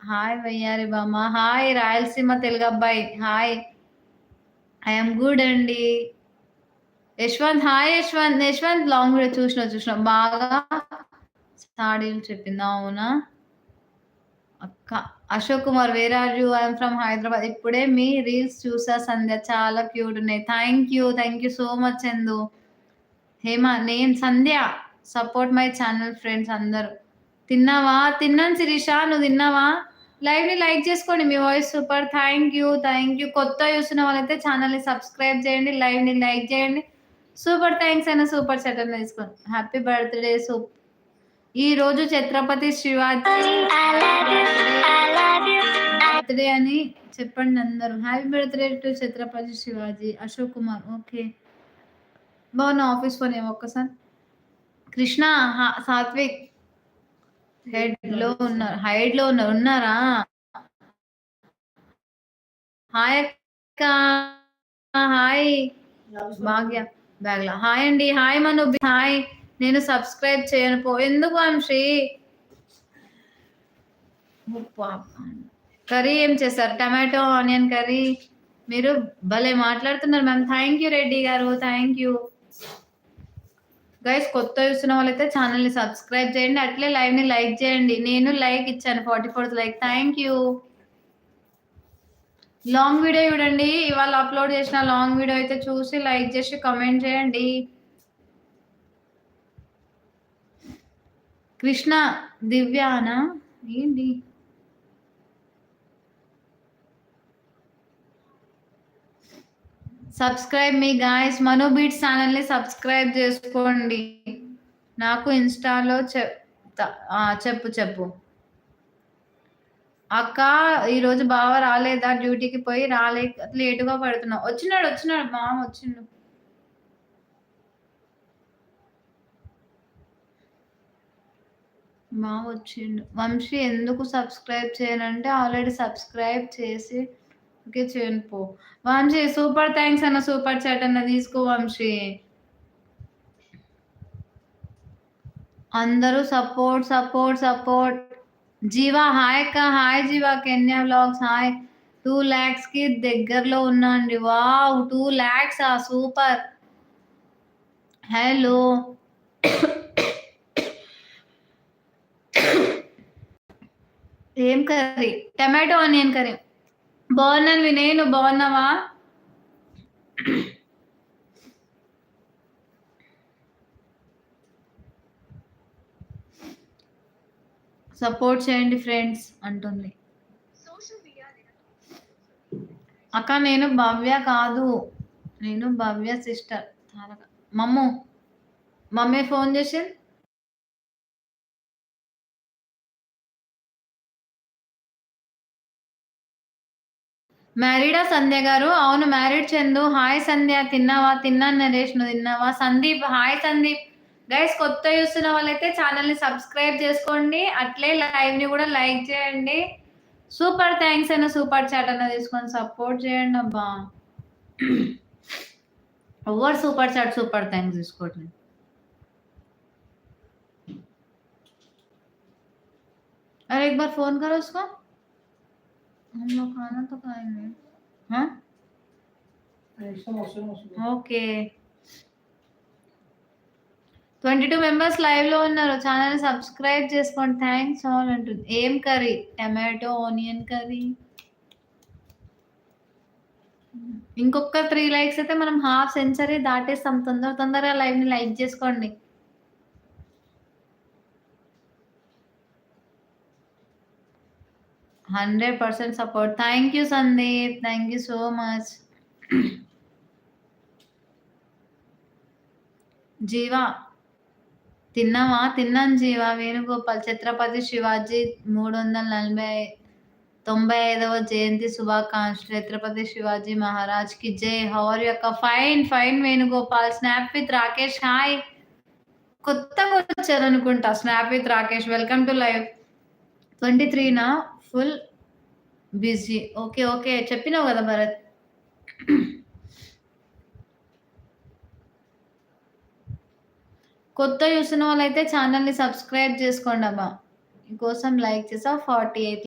Hi వయ్యారి బామ్మ. Hi Rayalaseema తెలుగబ్బాయి. హాయ్. ఐఎమ్ గుడ్ అండి. Yashwanth hi Yashwanth. Yashwanth long video చూసిన బాగా సాడీలు చెప్పింది. అవునా? అక్క Ashok Kumar where are you? I'm from Hyderabad. ఇప్పుడే మీ రీల్స్ చూసా సంధ్య. చాలా క్యూట్ ఉన్నాయి. Thank you so much Chandu. Hema నేను Sandhya. Support my channel friends అందరూ. తిన్నావా? తిన్నాను శిరీష. నువ్వు తిన్నావా? లైవ్‌ని లైక్ చేసుకోండి. మీ వాయిస్ సూపర్. Thank you. కొత్తగా చూస్తున్న వాళ్ళైతే ఛానల్‌ని సబ్స్క్రైబ్ చేయండి. లైవ్‌ని లైక్ చేయండి. సూపర్ థాంక్స్ అన్న సూపర్ చాట్ అన్న తీసుకోండి. హ్యాపీ బర్త్‌డే ఈరోజు ఛత్రపతి శివాజీ బర్త్‌డే అని చెప్పండి అందరూ. Happy birthday to Chhatrapati Shivaji. Ashok Kumar. Okay. బాగున్నా ఆఫీస్ పని ఒక్కసారి. కృష్ణ సాత్విక్ హైడ్‌లో ఉన్నారా? హాయ్ అక్క. హాయ్ భాగ్య బ్యాగ్‌లా. హాయ్ అండి. హాయ్ మను. హాయ్. నేను సబ్స్క్రైబ్ చేయను ఎందుకు వంశీ? కర్రీ ఏం చేశారు? Tomato onion curry. మీరు భలే మాట్లాడుతున్నారు ma'am. Thank you Reddy garu. Thank you guys. కొత్త చూస్తున్న వాళ్ళైతే ఛానల్ని సబ్స్క్రైబ్ చేయండి. అట్లే లైవ్ని లైక్ చేయండి. నేను లైక్ ఇచ్చాను 44th like. Thank you. Long video చూడండి. ఇవాళ అప్లోడ్ చేసిన లాంగ్ వీడియో అయితే చూసి లైక్ చేసి కమెంట్ చేయండి. కృష్ణ దివ్యానా ఏంటి? సబ్స్క్రైబ్ మీ గాయస్. మను బీట్స్ ఛానల్ని సబ్స్క్రైబ్ చేసుకోండి. నాకు ఇన్స్టాలో చెప్పు అక్క. ఈరోజు బావ రాలేదా? డ్యూటీకి పోయి లేటుగా పడుతున్నా. వచ్చినాడు మామ వచ్చిండు. వంశీ ఎందుకు సబ్స్క్రైబ్ చేయనంటే ఆల్రెడీ సబ్స్క్రైబ్ చేసి ఓకే చేయను పో. వంశీ సూపర్ థ్యాంక్స్ అన్న సూపర్ చాట్ అన్న తీసుకో వంశీ. అందరూ సపోర్ట్. జీవా హాయ్ అక్క. Hi Jeeva. Kenya vlogs hi. 2 lakhs కి దగ్గరలో ఉన్నా అండి. Wow 2 lakhs super. హలో. ఏం కర్రీ? Tomato onion curry. బాగున్నాను వినయ్. నువ్వు బాగున్నావా? సపోర్ట్ చేయండి ఫ్రెండ్స్ అంటుంది అక్క. నేను భవ్య కాదు. నేను భవ్య సిస్టర్. మమ్మీ ఫోన్ చేసి మ్యారీడా సంధ్య గారు? అవును మ్యారీడ్ చందు. హాయ్ సంధ్య. తిన్నాను నరేష్. నువ్వు తిన్నావా? సందీప్ హాయ్ సందీప్. గైస్ కొత్త చూస్తున్న వాళ్ళైతే ఛానల్ని సబ్స్క్రైబ్ చేసుకోండి. అట్లే లైవ్ని కూడా లైక్ చేయండి. సూపర్ థ్యాంక్స్ అన్న సూపర్ చాట్ అన్న తీసుకొని సపోర్ట్ చేయండి అబ్బా. ఎవరు సూపర్ చాట్ సూపర్ థ్యాంక్స్ తీసుకోండి. अरे एक बार फोन करो उसको. हम लोग खाना तो खाएंगे. हाँ ఓకే. 22 మెంబర్స్ లైవ్ లో ఉన్నారు. ఛానల్ సబ్స్క్రైబ్ చేసుకోండి. థ్యాంక్స్ ఆల్ అంటుంది. ఏం కర్రీ? Tomato onion curry. ఇంకొక 3 లైక్స్ అయితే మనం హాఫ్ సెంచరీ దాటేస్తాం. తొందరగా లైవ్ ని లైక్ చేసుకోండి. %100% support. Thank you Sandeep. Thank you so much. Jeeva తిన్నావా? తిన్నాను జీవా. వేణుగోపాల్ ఛత్రపతి శివాజీ 395వ జయంతి శుభాకాంక్షలు. ఛత్రపతి శివాజీ మహారాజ్ కి జై. హౌర్ యొక్క fine Venugopal. Snap with Rakesh hi. కొత్తగా వచ్చారు అనుకుంటా. Snap with Rakesh welcome to live. 23 full busy. Okay చెప్పినావు కదా భరత్. కొత్త చూసిన వాళ్ళైతే ఛానల్ని సబ్స్క్రైబ్ చేసుకోండి అబ్బా. కోసం లైక్ చేసా 48